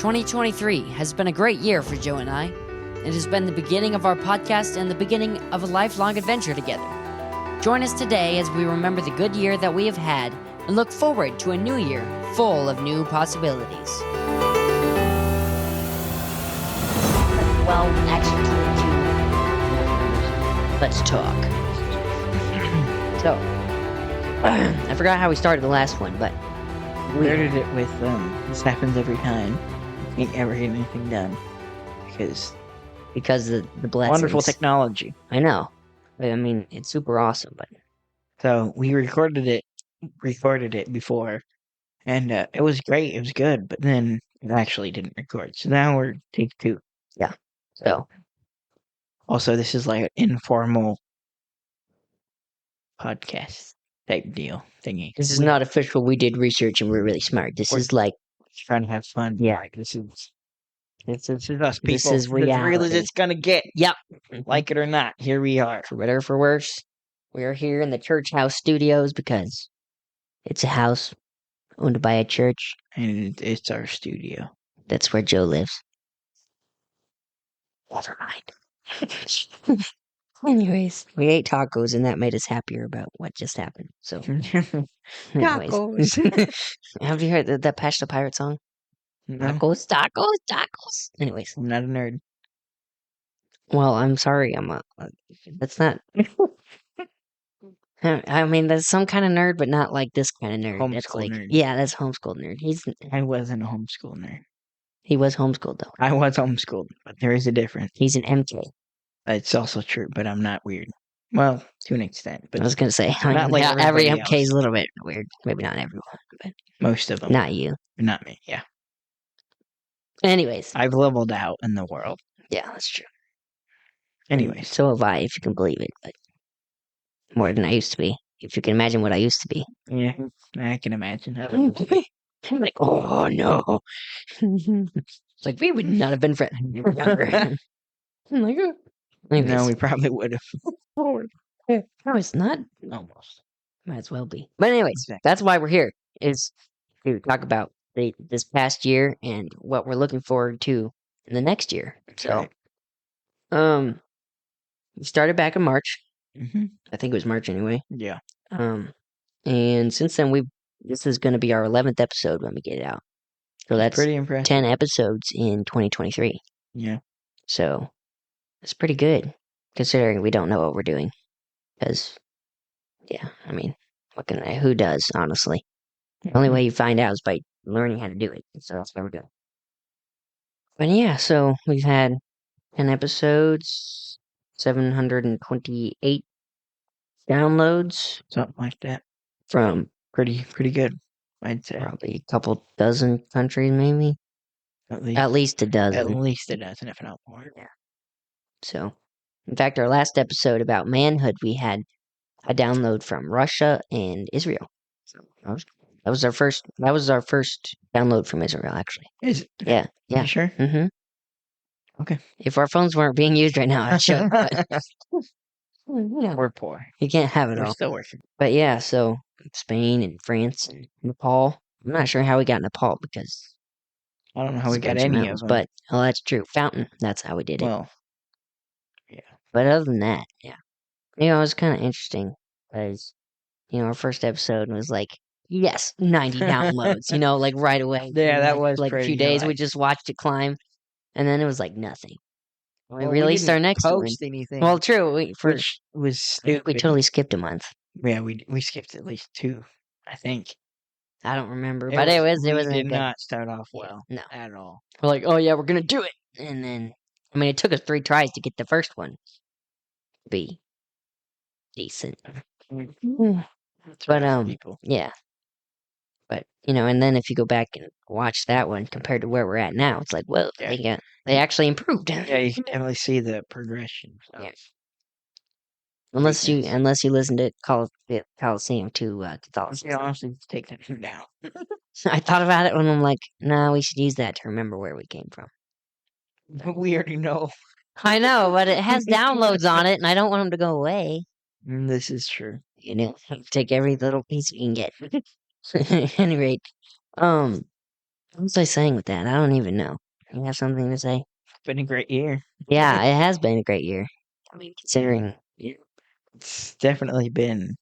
2023 has been a great year for Joe and I. It has been the beginning of our podcast and the beginning of a lifelong adventure together. Join us today as we remember the good year that we have had and look forward to a new year full of new possibilities. Well, actually, let's talk. So, I forgot how we started the last one, but we started it with, this happens every time. We can't ever get anything done. Because the blessings. Wonderful technology. I know. I mean, it's super awesome, but... So, we recorded it before, and it was great, it was good, but then it actually didn't record. So now we're take 2. Yeah. So. Also, this is like an informal podcast type deal thingy. This is not official. We did research and we're really smart. This is like trying to have fun. Yeah. Like, this is us people. This is reality. As real as it's gonna get. Yep. Like it or not, here we are. For better or for worse, we are here in the Church House Studios because it's a house owned by a church. And it's our studio. That's where Joe lives. Never mind. Anyways, we ate tacos and that made us happier about what just happened. So, tacos. Have you heard that Patch the Pirate song? No. Tacos. Anyways, I'm not a nerd. Well, I'm sorry. That's not. I mean, that's some kind of nerd, but not like this kind of nerd. Homeschool nerd. Yeah, that's homeschool nerd. I wasn't a homeschool nerd. He was homeschooled though. I was homeschooled, but there is a difference. He's an MK. It's also true, but I'm not weird. Well, to an extent. But I was gonna say, not like every MK else. is a little bit weird. Maybe not everyone, but most of them. Not you. Not me. Yeah. Anyways, I've leveled out in the world. Yeah, that's true. Anyways, so have I, if you can believe it, but more than I used to be. If you can imagine what I used to be. Yeah, I can imagine. I'm like, oh no. It's like we would not have been friends when we were younger. I'm like, oh. No, we probably would have. No, it's not. Almost. Might as well be. But anyways, exactly. That's why we're here, is to talk about this past year and what we're looking forward to in the next year. So, we started back in March. Mm-hmm. I think it was March anyway. Yeah. And since then this is going to be our 11th episode when we get it out. So that's pretty impressive. 10 episodes in 2023. Yeah. So that's pretty good, considering we don't know what we're doing. Because, yeah, I mean, who does, honestly? The only way you find out is by learning how to do it. So that's what we're doing. But yeah, so we've had 10 episodes, 728 downloads. Something like that. From pretty good, I'd say. Probably a couple dozen countries, maybe. At least a dozen. At least a dozen, if not more. Yeah. So, in fact, our last episode about manhood, we had a download from Russia and Israel. So that was our first download from Israel, actually. Is it? Yeah. Yeah. You sure? Mm-hmm. Okay. If our phones weren't being used right now, I'd show. But, we're poor. You can't have it all. We're still working. But yeah, so Spain and France and Nepal. I'm not sure how we got Nepal because I don't know how we got any of them. But that's true. Fountain. That's how we did it. Well, yeah. But other than that, yeah, it was kind of interesting because our first episode was like, yes, 90 downloads. Like right away. Yeah, that was like a few days. We just watched it climb, and then it was like nothing. We released our next one. Anything. Well, true. Which was stupid. We totally skipped a month. Yeah, we skipped at least 2, I think. I don't remember, but it did not start off well. No, at all. We're like, oh yeah, we're gonna do it, and then it took us 3 tries to get the first one to be decent. But people. Yeah. But and then if you go back and watch that one compared to where we're at now, it's like, well, they actually improved. Yeah, you can definitely see the progression. So. Yeah. Unless you listen to Coliseum to Catholicism. Yeah, honestly, take that down. I thought about it when I'm like, nah, we should use that to remember where we came from. We already know. I know, but it has downloads on it, and I don't want them to go away. This is true. Take every little piece we can get. At any rate, What was I saying with that? I don't even know. You have something to say? It's been a great year. Yeah, it has been a great year. I mean, considering. It's definitely been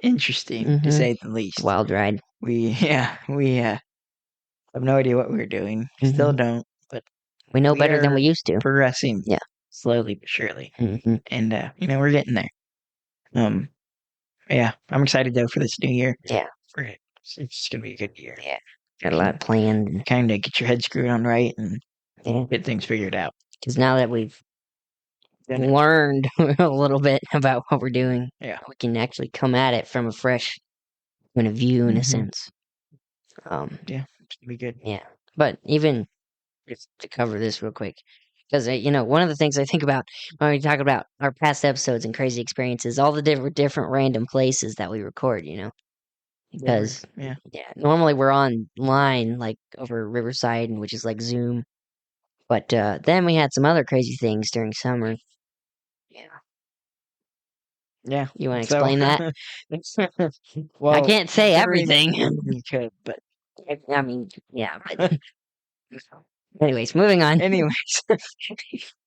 interesting to Mm-hmm. say the least. Wild ride. We have no idea what we're doing. Still Mm-hmm. don't, but We know we better than we are used to. progressing Yeah. slowly but surely. Mm-hmm. And we're getting there. Um yeah, I'm excited though for this new year. Yeah. It's gonna be a good year. Yeah. Got a lot planned. Kind of get your head screwed on right and Yeah. get things figured out. Because now that we've learned a little bit about what we're doing, Yeah. we can actually come at it from a fresh point of view, in a Mhm. sense. Yeah, it's gonna be good. Yeah. But even just to cover this real quick, because one of the things I think about when we talk about our past episodes and crazy experiences, all the different random places that we record. Because Yeah. normally we're online like over Riverside, which is like Zoom. But then we had some other crazy things during summer. Yeah. Yeah. You want to So explain that? I well, can't say every everything. we could, but I mean, yeah, but anyways, moving on. anyways.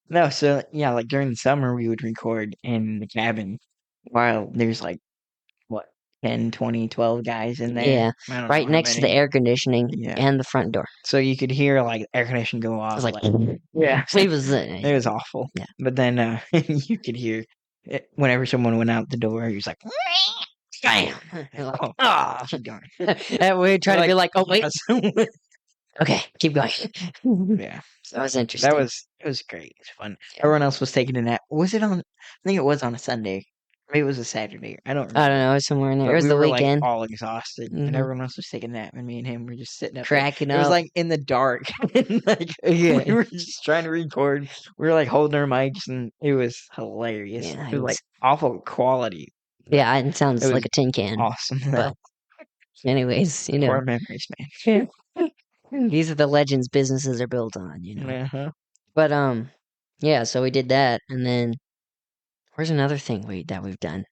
No, so yeah, like during the summer we would record in the cabin while there's like what 10, 20, 12 guys in there. Yeah, I don't know right how next to the many. air conditioning Yeah. and the front door. So you could hear like air conditioning go I was off like, yeah. it was, It was awful. yeah. But then you could hear it whenever someone went out the door, he was like, Bam! You're like, oh, ah. keep going. And we try to be like, oh wait, yes. okay, keep going. Yeah. So that was interesting. It was great. It was fun. Yeah. Everyone else was taking a nap. Was it on I think it was on a Sunday. Maybe it was a Saturday. I don't I remember. don't know, somewhere in there. But It was we the were like weekend. all exhausted and Hmm. everyone else was taking a nap and me and him were just sitting up there. Cracking It was up. like in the dark and like Yeah. we were just trying to record. We were like holding our mics and it was hilarious. Yeah, It was like awful quality. yeah, it It sounds was like a tin can. awesome But though. anyways, Core memories, man. these are the legends businesses are built on. Uh-huh. But yeah, so we did that, and then where's another thing that we've done?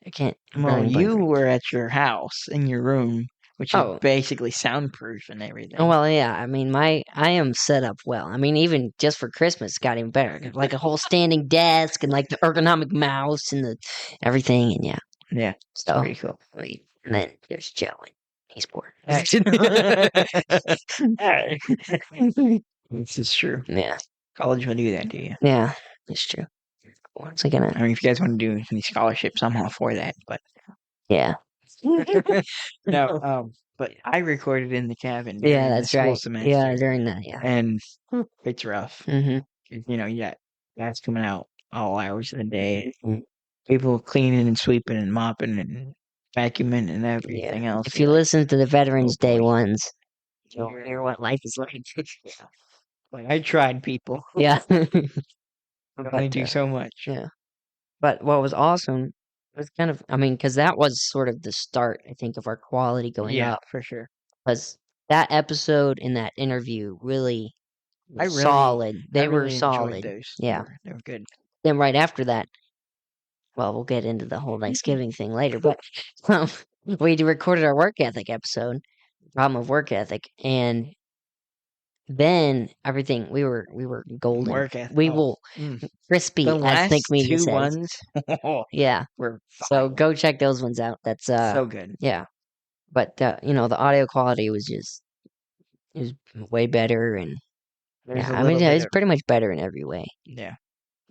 I can't. Well, you were at your house in your room, which is Oh. basically soundproof and everything. Oh, well, yeah. I mean, I am set up well. I mean, even just for Christmas, it got even better. Like a whole standing desk and like the ergonomic mouse and the everything, and yeah. Yeah, So pretty cool. and then there's Joe, and he's poor. This is true. Yeah, College will do that to you. yeah, it's true. What's I gonna? I mean, if you guys want to do any scholarships, I'm all for that. But Yeah. no, but I recorded in the cabin Yeah, during the that's school right. semester. Yeah, during that. Yeah. And it's rough. Mm-hmm. You got guys coming out all hours of the day. Mhm. People cleaning and sweeping and mopping and vacuuming and everything else. If you listen to the Veterans oh, Day boy. ones, you'll hear what life is like. Yeah. Like I tried, people. Yeah. I only do so much. Yeah. But what was awesome was kind of, I mean, because that was sort of the start, I think, of our quality going up. for sure. Because that episode and that interview really I was really- solid. They I were really enjoyed solid. those. Yeah. They were good. Then right after that, well, we'll get into the whole Thanksgiving thing later, but we recorded our work ethic episode, problem of work ethic, and then everything we were golden. Work ethic. We will crispy, The as last Think Media two says. ones Yeah. were So go check those ones out. That's so good. yeah. But the audio quality was it was way better, and There's I mean, it's pretty much better in every way. Yeah.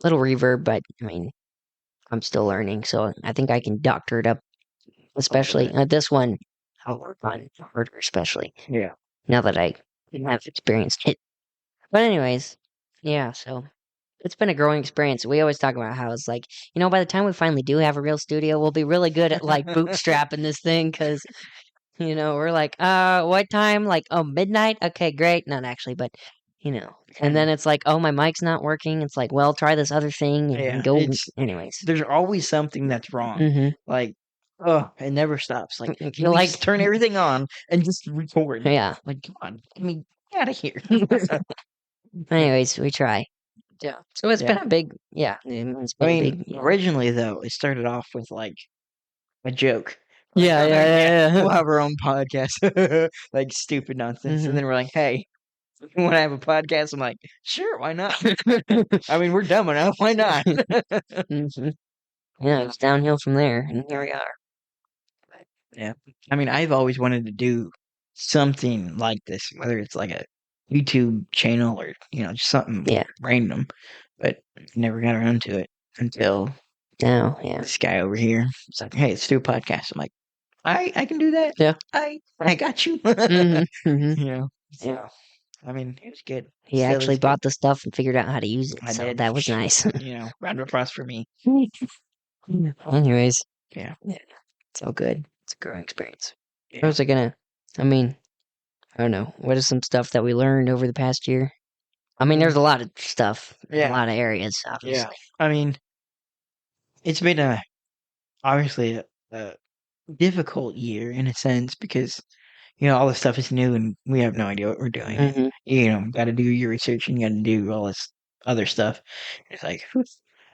Little reverb, but I mean, I'm still learning, so I think I can doctor it up. Especially this one, I'll work on harder, especially. Yeah. Now that I have experienced it. But anyways, yeah. So it's been a growing experience. We always talk about how it's like, by the time we finally do have a real studio, we'll be really good at like bootstrapping this thing because, we're like, what time? Like, oh, midnight? Okay, great. Not actually, but, and then it's like, oh, my mic's not working. It's like, well, try this other thing and go. Anyways. There's always something that's wrong. Mm-hmm. Like, oh, it never stops. Like, You're like, just turn everything on and just record. Yeah. Like, come on, get me out of here. Anyways, we try. Yeah. So it's been a big, it's been originally though, it started off with like a joke. We'll have our own podcast, like stupid nonsense, and then we're like, "Hey, you want to have a podcast?" I'm like, "Sure, why not?" I mean, we're dumb enough. Why not? Mhm. Yeah, it's downhill from there, and here we are. Yeah. I mean, I've always wanted to do something like this, whether it's like a YouTube channel or, just something Yeah. random, but never got around to it until Now, yeah. this guy over here was like, "Hey, let's do a podcast." I'm like, I can do that. Yeah. I got you. Mm-hmm. Yeah. I mean, it was good. He Still actually is good. bought the stuff and figured out how to use it, I so did. that was nice. Round of applause for me. Anyways, Yeah. it's all good. It's a growing experience. Yeah. What was I gonna? I mean, I don't know. What is some stuff that we learned over the past year? I mean, there's a lot of stuff. In a lot of areas, obviously. I mean, it's been obviously a difficult year in a sense because all this stuff is new and we have no idea what we're doing. Mm-hmm. Got to do your research and you got to do all this other stuff. It's like,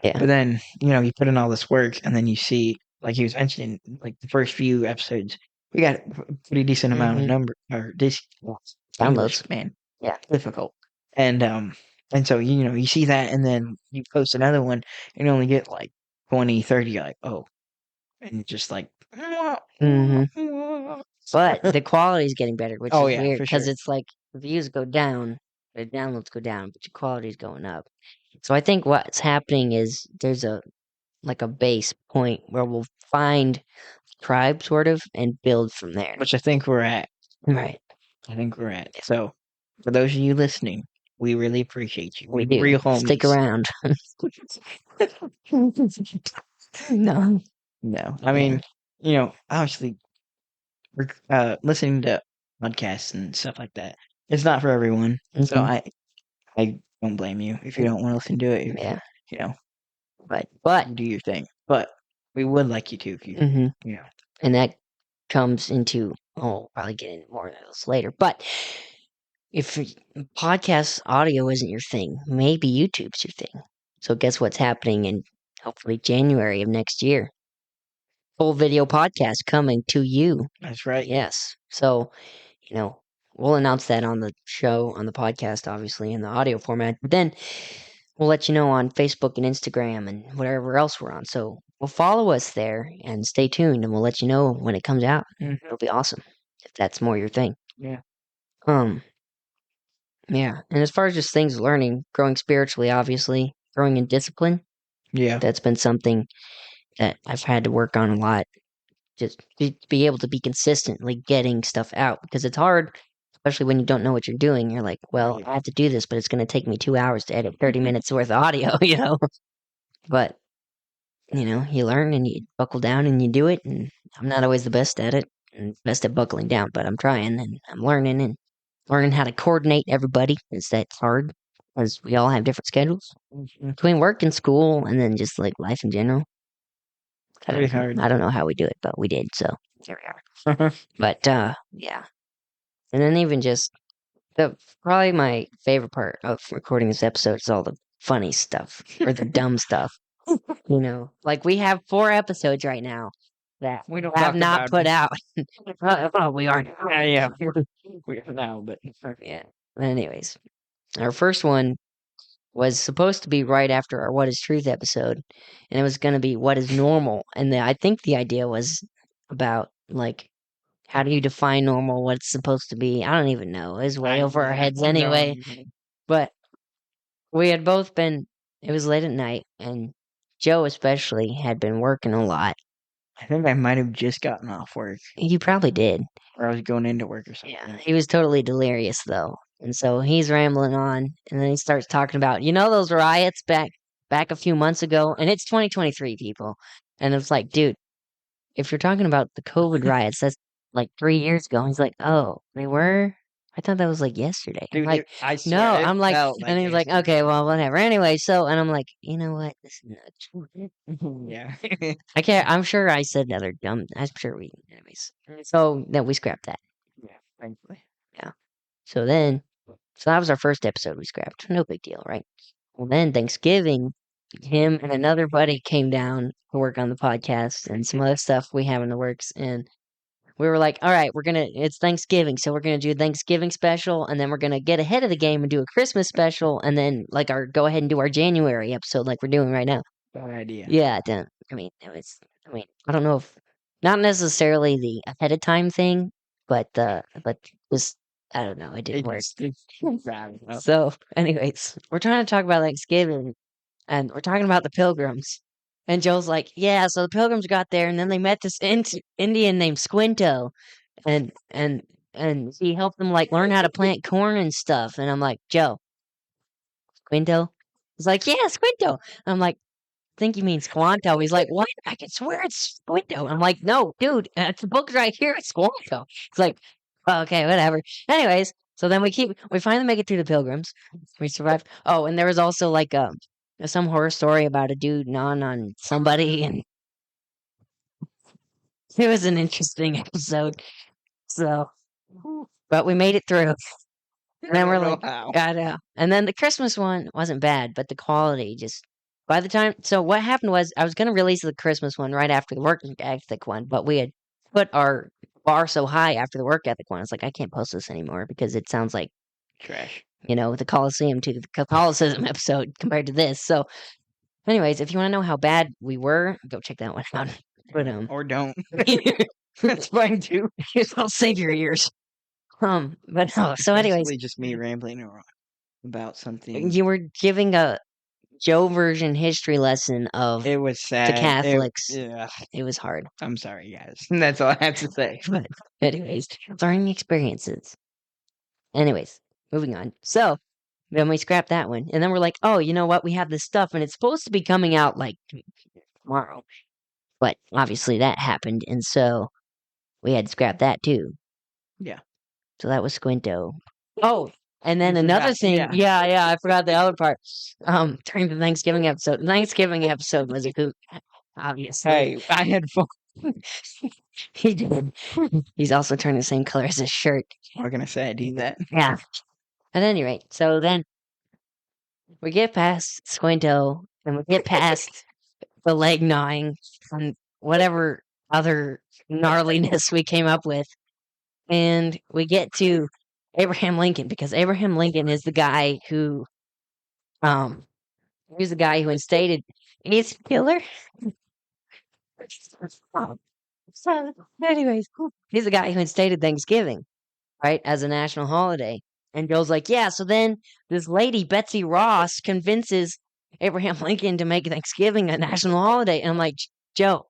Yeah. but then you put in all this work and then you see, like he was mentioning, like the first few episodes, we got a pretty decent amount of number or Downloads. man. Yeah. Difficult. And so you see that and then you post another one and you only get like 20, 30, you're like, oh, and just like But the quality is getting better, which Oh, is yeah, weird for because sure. it's like the views go down, the downloads go down, but your quality is going up. So I think what's happening is there's a base point where we'll find tribe sort of and build from there. Which I think we're at. Right. I think we're at. So for those of you listening, we really appreciate you. We do. Real homies. Stick around. No. No. I mean, obviously listening to podcasts and stuff like that. It's not for everyone. So I don't blame you if you don't want to listen to it. Yeah. But do your thing. But we would like you to if you and that comes into probably get into more of this later. But if podcast audio isn't your thing, maybe YouTube's your thing. So guess what's happening in hopefully January of next year? Full video podcast coming to you. That's right. Yes. So, we'll announce that on the show, on the podcast, obviously, in the audio format. But then we'll let you know on Facebook and Instagram and whatever else we're on. So we'll follow us there and stay tuned and we'll let you know when it comes out. It'll be awesome if that's more your thing. Yeah. Yeah. And as far as just things learning, growing spiritually, obviously, growing in discipline. Yeah. That's been something that I've had to work on a lot. Just be able to be consistently getting stuff out because it's hard, especially when you don't know what you're doing. You're like, well, I have to do this, but it's going to take me 2 hours to edit 30 minutes worth of audio, But, you learn and you buckle down and you do it. And I'm not always the best at it and best at buckling down, but I'm trying and I'm learning and learning how to coordinate everybody. That's hard because we all have different schedules between work and school and then just like life in general. Very hard. I don't know how we do it, but we did, so here we are. But yeah. And then even just probably my favorite part of recording this episode is all the funny stuff or the dumb stuff. Like we have 4 episodes right now that we don't have not put out. Well, we are now. Yeah. We are now, but yeah. Anyways, our first one was supposed to be right after our What is Truth episode, and it was going to be What is Normal. And I think the idea was about, like, how do you define normal, what it's supposed to be? I don't even know. It was way over our heads anyway. But we had both been, it was late at night, and Joe especially had been working a lot. I think I might have just gotten off work. You probably did. Or I was going into work or something. Yeah, he was totally delirious, though. And so he's rambling on, and then he starts talking about, those riots back a few months ago, and it's 2023, people. And it's like, dude, if you're talking about the COVID riots, that's like 3 years ago. And he's like, oh, they were? I thought that was like yesterday. Dude, I'm like, I swear, no, I'm like, and he's like, okay, well, whatever. Anyway, and I'm like, you know what? This is not yeah. I can't, I'm sure I said another dumb, I'm sure anyways. So then we scrapped that. Yeah, thankfully. Yeah. So that was our first episode we scrapped. No big deal, right? Well, then Thanksgiving him and another buddy came down to work on the podcast and some other stuff we have in the works. And we were like, all right, it's Thanksgiving. So we're going to do a Thanksgiving special. And then we're going to get ahead of the game and do a Christmas special. And then, like, go ahead and do our January episode like we're doing right now. Bad idea. Yeah, I mean, I don't know if, not necessarily the ahead of time thing, but just, I don't know, it didn't work. So, anyways, we're trying to talk about Thanksgiving, and we're talking about the Pilgrims. And Joe's like, yeah, so the Pilgrims got there, and then they met this Indian named Squinto, and he helped them like learn how to plant corn and stuff. And I'm like, Joe, Squinto? He's like, yeah, Squinto. I'm like, think you mean Squanto. He's like, what? I can swear it's Squinto. I'm like, no, dude, the book's right here. It's Squanto. It's like, oh, okay, whatever. Anyways, so then we finally make it through the Pilgrims. We survive. Oh, and there was also like some horror story about a dude gnawing on somebody, and it was an interesting episode. So, but we made it through. And then we're like, got out. And then the Christmas one wasn't bad, but the quality just by the time. So what happened was I was going to release the Christmas one right after the work ethic one, but we had put our bar so high after the work ethic one. It's like I can't post this anymore because it sounds like trash. You know, the Coliseum to the Catholicism episode compared to this. So, anyways, if you want to know how bad we were, go check that one out. But or don't. That's fine too. I'll save your ears. But no. So, anyways, basically just me rambling about something. You were giving a Joe version history lesson of it was sad to Catholics. Yeah, it was hard. I'm sorry, guys. That's all I have to say. But anyways, learning experiences. Anyways, moving on. So then we scrapped that one, and then we're like, oh, you know what? We have this stuff, and it's supposed to be coming out like tomorrow, but obviously that happened, and so we had to scrap that too. Yeah. So that was Squinto. Oh, and then another thing, yeah, I forgot the other part. During the Thanksgiving episode, was a hoot. Obviously, hey, I had fun. He did. He's also turned the same color as his shirt. What can I say? I do that. Yeah. At any rate, so then we get past Squinto, and we get past the leg gnawing and whatever other gnarliness we came up with, and we get to Abraham Lincoln, because Abraham Lincoln is the guy who, he's the guy who instated he's killer. So, anyways, he's the guy who instated Thanksgiving, right, as a national holiday. And Joe's like, yeah, so then this lady, Betsy Ross, convinces Abraham Lincoln to make Thanksgiving a national holiday. And I'm like, Joe,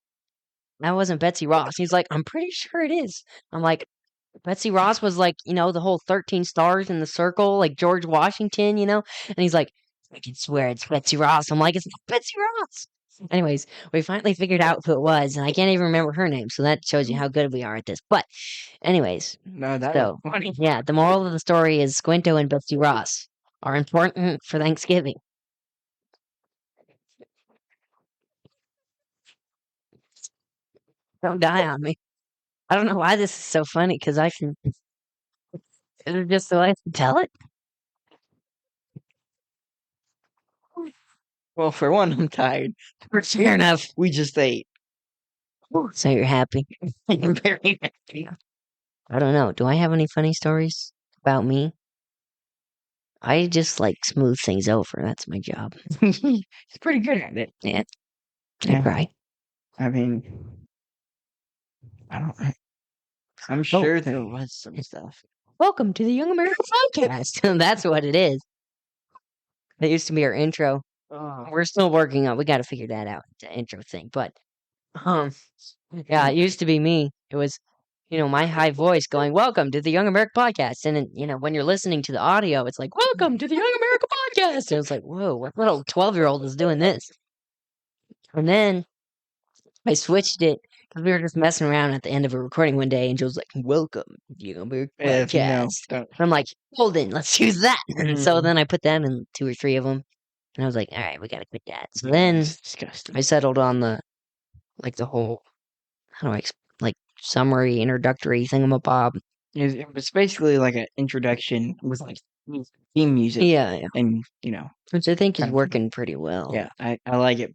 that wasn't Betsy Ross. He's like, I'm pretty sure it is. I'm like, Betsy Ross was like, you know, the whole 13 stars in the circle, like George Washington, you know? And he's like, I can swear it's Betsy Ross. I'm like, it's not Betsy Ross. Anyways, we finally figured out who it was, and I can't even remember her name, so that shows you how good we are at this. But, anyways, no, that was funny. Yeah, the moral of the story is Squinto and Betsy Ross are important for Thanksgiving. Don't die on me. I don't know why this is so funny, because I can. It's just the way I tell it. Well, for one, I'm tired. Fair enough. We just ate. So you're happy. I'm very happy. I don't know. Do I have any funny stories about me? I just like smooth things over. That's my job. He's pretty good at it. Yeah. I try. I mean, I don't. I'm sure there was some stuff. Welcome to the Young American Podcast. That's what it is. That used to be our intro. We're still working on. We got to figure that out. The intro thing, but yeah, it used to be me. It was, you know, my high voice going, "Welcome to the Young American Podcast," and then, you know, when you're listening to the audio, it's like, "Welcome to the Young American Podcast." And it's like, whoa, what little 12-year-old is doing this? And then I switched it because we were just messing around at the end of a recording one day, and Joe's like, "Welcome to the Young American Podcast." And I'm like, "Holden, let's use that." And so then I put that in 2 or 3 of them, and I was like, "All right, we gotta quit that." So then I settled on the whole, how do I summary, introductory thingamabob. It was basically like an introduction with like theme music. Yeah. And, Which I think is kind of- working pretty well. yeah, I like it.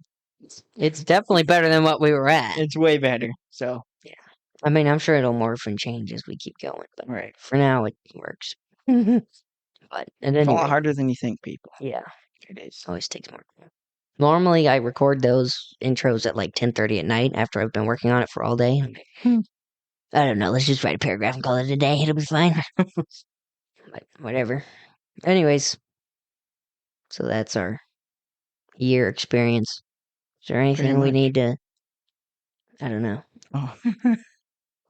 It's definitely better than what we were at. It's way better. So, Yeah. I mean, I'm sure it'll morph and change as we keep going, but right. for now it works. But It's a lot harder than you think, people. Yeah. It is. Always takes more time. Normally I record those intros at like 10:30 at night after I've been working on it for all day. I don't know, let's just write a paragraph and call it a day. It'll be fine. But whatever. Anyways, so that's our year experience. Is there anything we need to? I don't know. Oh.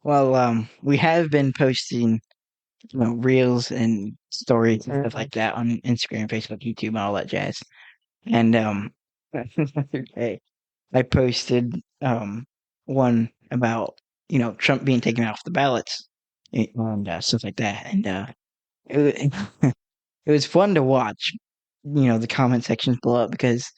Well, we have been posting, reels and stories and stuff like that on Instagram, Facebook, YouTube, and all that jazz. And okay, I posted one about Trump being taken off the ballots and stuff like that, and it, it was fun to watch. The comment sections blow up because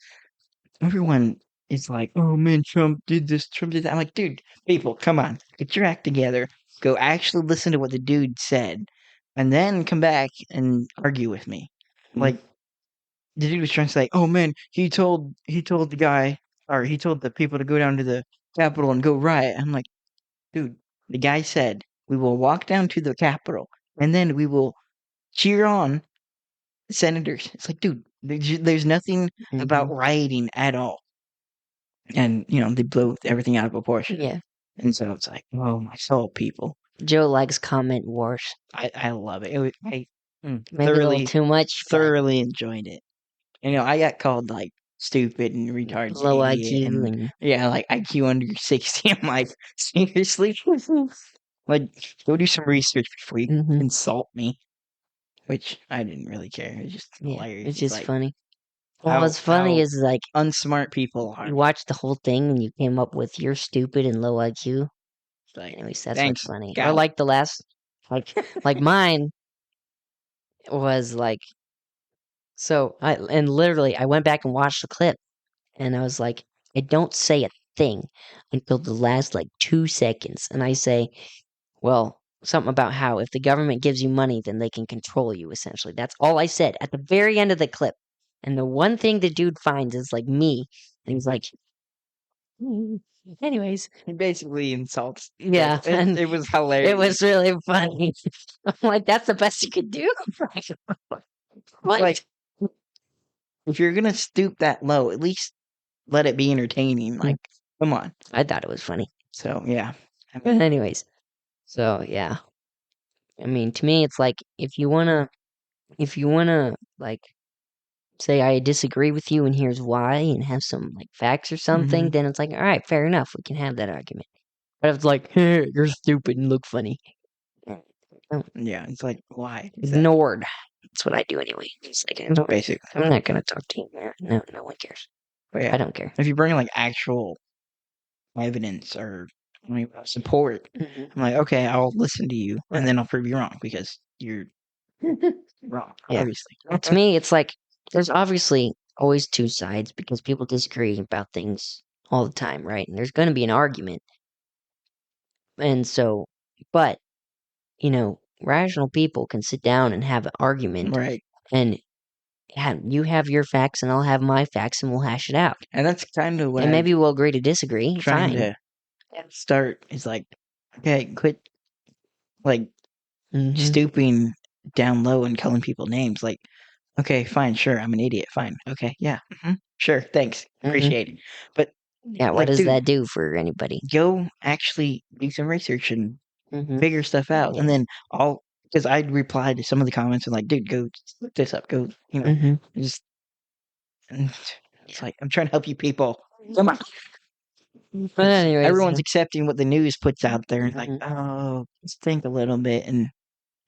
everyone is like, "Oh man, Trump did this, Trump did that." I'm like, dude, people, come on, get your act together. Go actually listen to what the dude said, and then come back and argue with me. Like, the dude was trying to say, "Oh man, he told the guy, or he told the people to go down to the Capitol and go riot." I'm like, dude, the guy said we will walk down to the Capitol and then we will cheer on senators. It's like, dude, there's nothing about rioting at all. And they blow everything out of proportion. Yeah. And so it's like, oh my soul, people. Joe likes comment wars. I love it. I Maybe a little too much. thoroughly enjoyed it. I got called like stupid and retarded, Low IQ and yeah, like IQ under 60. I'm like, seriously, like go do some research before you insult me. Which I didn't really care. It's just hilarious. It's just like, funny. Well, what's funny is like unsmart people are. You watched the whole thing and you came up with you're stupid and low IQ. Like, anyways, that's thanks, what's funny. gal. Or like the last, like mine was like, and literally I went back and watched the clip and I was like, I don't say a thing until the last like 2 seconds. And I say, well, something about how if the government gives you money, then they can control you, essentially. That's all I said at the very end of the clip. And the one thing the dude finds is like me. And he's like, anyways. He basically insults. Yeah. And it was hilarious. It was really funny. I'm like, that's the best you could do? What? Like, if you're going to stoop that low, at least let it be entertaining. Like, come on. I thought it was funny. So, yeah. But anyways. So, yeah. I mean, to me, it's like, if you want to, like, say I disagree with you and here's why and have some, like, facts or something, then it's like, all right, fair enough. We can have that argument. But if it's like, hey, you're stupid and look funny. Yeah, it's like, why? Ignored. That's what I do anyway. It's like, basically. I'm not going to talk to you. No one cares. But yeah, I don't care. If you bring like actual evidence or support, I'm like, okay, I'll listen to you, and then I'll prove you wrong because you're wrong. Yeah. Obviously. To me, it's like there's obviously always two sides because people disagree about things all the time, right? And there's going to be an argument. And so, but rational people can sit down and have an argument, right? And you have your facts, and I'll have my facts, and we'll hash it out. And that's kind of what. And maybe we'll agree to disagree. Trying Fine. to start is like, okay, quit, like stooping down low and calling people names. Like, okay, fine, sure, I'm an idiot. Fine, okay, yeah, sure, thanks, appreciate it. But yeah, what does that do for anybody? Go actually do some research and figure stuff out, and then because I'd reply to some of the comments and like, dude, go look this up. Go, just. It's like I'm trying to help you people. Come on. But anyways, everyone's accepting what the news puts out there, and like, oh, let's think a little bit, and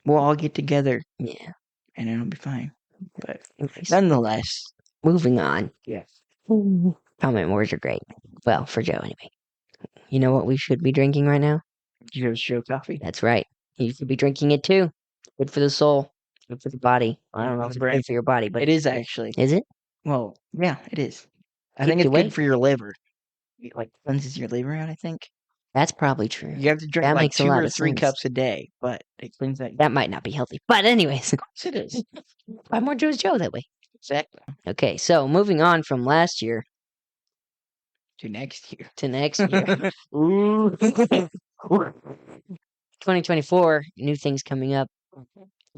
we'll all get together. Yeah, and it'll be fine. But nonetheless, moving on. Yes. Comment wars are great. Well, for Joe anyway. You know what we should be drinking right now? Joe's Joe coffee. That's right. You should be drinking it too. Good for the soul. Good for the body. I don't know if it's good for your body, but it is actually. Is it? Well, yeah, it is. I think it's good for your liver. It like cleanses your liver out, I think. That's probably true. You have to drink That like makes a 2 lot or of 3 sense. cups a day, but it cleans that. That might not be healthy. But anyways, It is. buy more Joe's Joe that way. Exactly. Okay, so moving on from last year To next year. to next year. Ooh. 2024, new things coming up.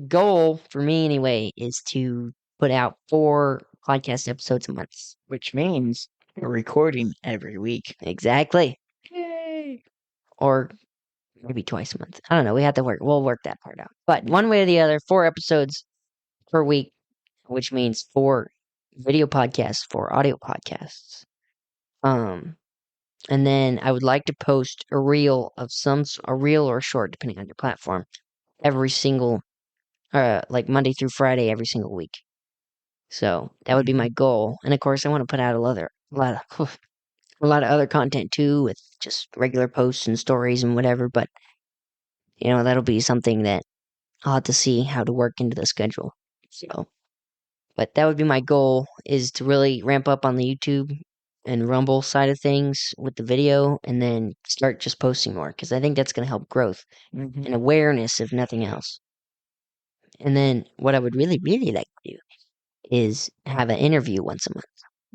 Goal for me anyway is to put out 4 podcast episodes a month. Which means we're recording every week. Exactly. Yay! Or maybe twice a month. I don't know. We'll work that part out. But one way or the other, 4 episodes per week, which means 4 video podcasts, 4 audio podcasts. And then I would like to post a reel or a short, depending on your platform, every single, like Monday through Friday, every single week. So that would be my goal. And of course, I want to put out a lot of a lot of other content too, with just regular posts and stories and whatever. But that'll be something that I'll have to see how to work into the schedule. So, but that would be my goal, is to really ramp up on the YouTube and Rumble side of things with the video, and then start just posting more, because I think that's going to help growth and awareness, if nothing else. And then what I would really, really like to do is have an interview once a month.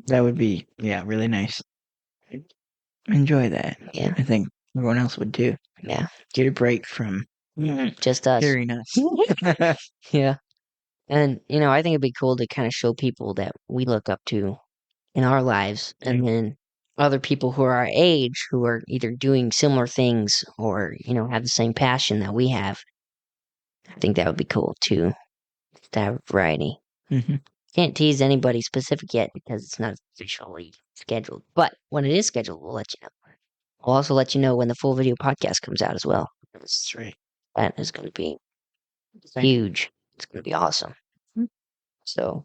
That would be, really nice. Enjoy that. Yeah. I think everyone else would too. Yeah. Get a break from Just us. hearing us. Yeah. And, I think it'd be cool to kind of show people that we look up to in our lives, and then other people who are our age who are either doing similar things or, have the same passion that we have. I think that would be cool too, to have variety. Can't tease anybody specific yet because it's not officially scheduled. But when it is scheduled, we'll let you know. I'll also let you know when the full video podcast comes out as well. That's right. That is going to be huge. It's going to be awesome. So,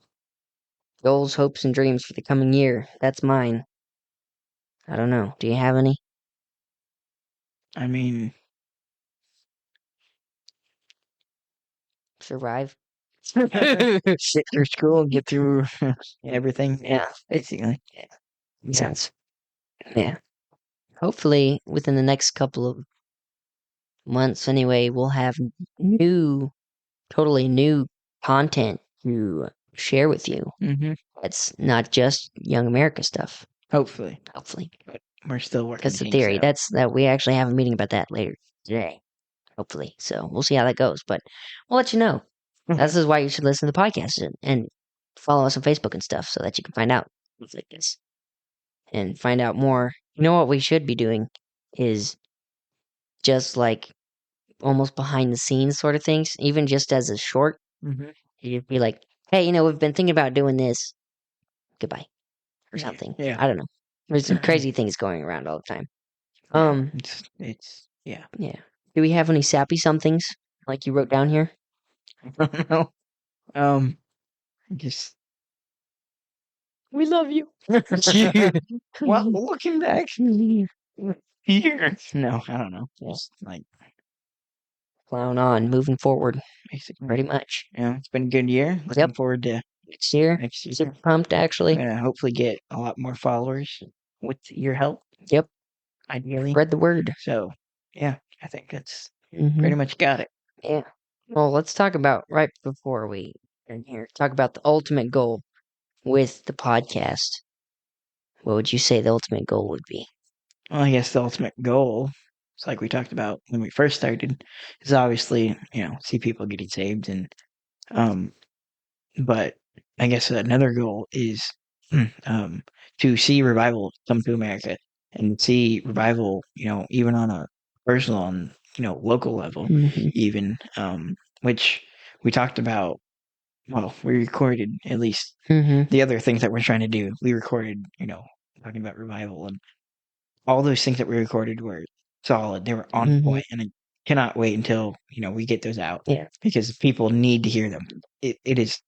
goals, hopes, and dreams for the coming year. That's mine. I don't know. Do you have any? I mean, Survive. sit through school, get through everything. Yeah. Basically. Makes sense. Yeah. Hopefully, within the next couple of months, anyway, we'll have totally new content to share with you. That's not just Young America stuff. Hopefully. But we're still working. That's the theory. That's that we actually have a meeting about that later today. Hopefully. So we'll see how that goes. But we'll let you know. This is why you should listen to the podcast and follow us on Facebook and stuff, so that you can find out things like this. And find out more. What we should be doing is just like almost behind the scenes sort of things, even just as a short. You'd be like, hey, we've been thinking about doing this. Goodbye. Or something. Yeah. I don't know. There's some crazy things going around all the time. It's Yeah. Do we have any sappy somethings like you wrote down here? I don't know. Just we love you. Well, looking back here. No, I don't know. Just like Plown on, moving forward. basically. Pretty much. Yeah, it's been a good year. Looking forward to next year. Super pumped, actually. I'm gonna hopefully get a lot more followers with your help. Yep. Ideally. Spread the word. So, yeah, I think that's pretty much got it. Yeah. Well, let's talk about, right before we end here, talk about the ultimate goal with the podcast. What would you say the ultimate goal would be? Well, I guess the ultimate goal, it's like we talked about when we first started, is obviously, see people getting saved, and but I guess another goal is to see revival come to America, and see revival, even on a personal and local level, even which we talked about. Well, we recorded at least the other things that we're trying to do. We recorded, talking about revival, and all those things that we recorded were solid. They were on point, and I cannot wait until we get those out. Yeah, because people need to hear them. It is.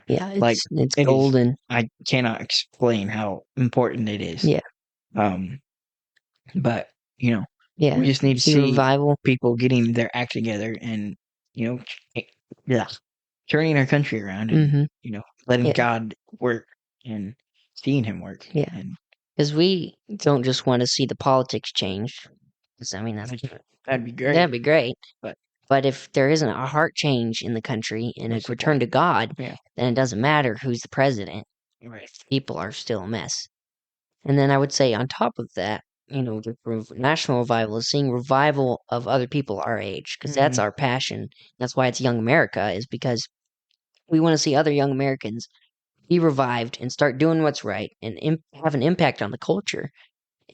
Yeah, it's golden. I cannot explain how important it is. Yeah. But we just need to see revival. People getting their act together, and turning our country around, and letting God work and seeing Him work. Yeah, because we don't just want to see the politics change. I mean, that'd be great. that'd be great. But if there isn't a heart change in the country and a return to God, then it doesn't matter who's the president. Right. People are still a mess. And then I would say on top of that, the national revival is seeing revival of other people our age, because that's our passion. That's why it's Young America, is because we want to see other young Americans be revived and start doing what's right and have an impact on the culture.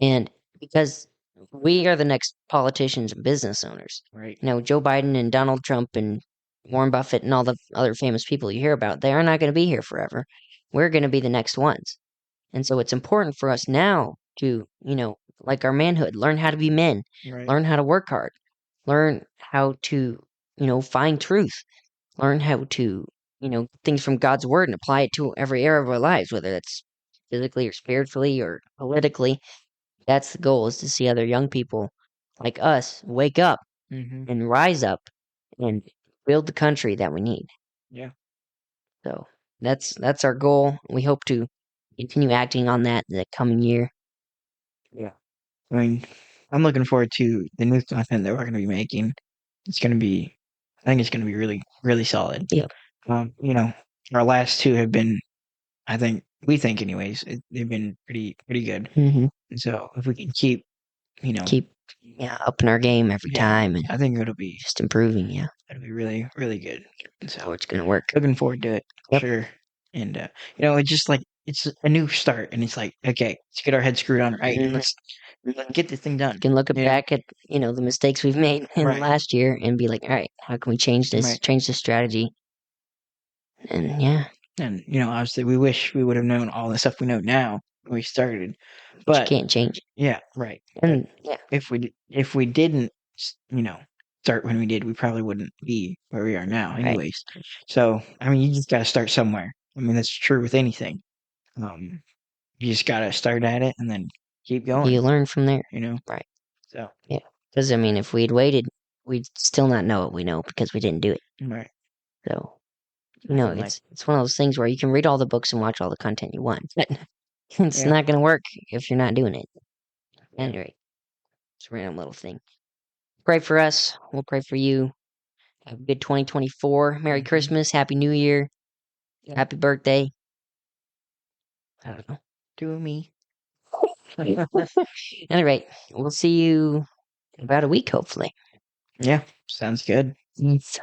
And because we are the next politicians and business owners. Right. Joe Biden and Donald Trump and Warren Buffett and all the other famous people you hear about, they are not going to be here forever. We're going to be the next ones. And so it's important for us now to, like our manhood, learn how to be men, learn how to work hard, learn how to, find truth, learn how to, things from God's word and apply it to every area of our lives, whether that's physically or spiritually or politically. That's the goal, is to see other young people like us wake up and rise up and build the country that we need. Yeah. So that's our goal. We hope to continue acting on that in the coming year. Yeah. I mean, I'm looking forward to the new content that we're going to be making. I think it's going to be really, really solid. Yeah. Our last two have been, we think anyways, they've been pretty good. Mm-hmm. And so if we can keep upping our game every time, and I think it'll be just improving. Yeah, it'll be really, really good. And so it's gonna work. Looking forward to it. Sure. And it's just like it's a new start, and it's like, okay, let's get our heads screwed on right. Let's get this thing done. We can look back at the mistakes we've made in the last year and be like, all right, how can we change this? Change the strategy. And and obviously we wish we would have known all the stuff we know now when we started, but you can't change it. Yeah, right. And if we didn't, start when we did, we probably wouldn't be where we are now, anyways. Right. So I mean, you just got to start somewhere. I mean, that's true with anything. You just got to start at it and then keep going. You learn from there, Right. So yeah, because I mean, if we'd waited, we'd still not know what we know because we didn't do it. Right. So. It's one of those things where you can read all the books and watch all the content you want, but it's not going to work if you're not doing it. Anyway, it's a random little thing. Pray for us. We'll pray for you. Have a good 2024. Merry Christmas. Happy New Year. Happy birthday. I don't know. To me. Anyway, we'll see you in about a week, hopefully. Yeah, sounds good. Yes.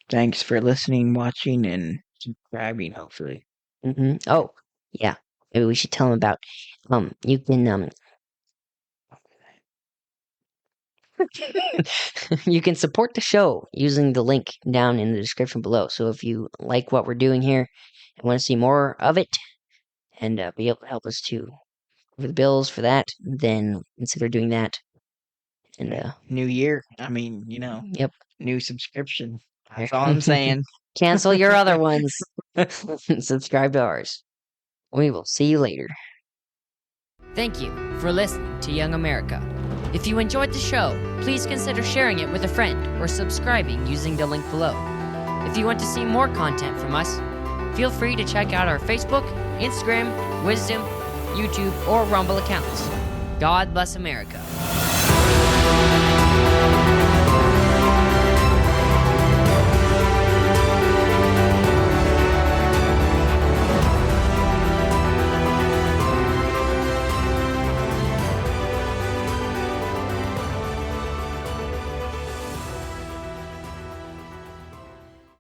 Thanks for listening, watching, and subscribing, hopefully. Oh, yeah. Maybe we should tell them about, you can, you can support the show using the link down in the description below. So if you like what we're doing here and want to see more of it and be able to help us to cover the bills for that, then consider doing that. And new year. I mean, Yep. New subscription. That's all I'm saying. Cancel your other ones. Subscribe to ours. We will see you later. Thank you for listening to Young America. If you enjoyed the show, please consider sharing it with a friend or subscribing using the link below. If you want to see more content from us, feel free to check out our Facebook, Instagram, Wisdom, YouTube, or Rumble accounts. God bless America.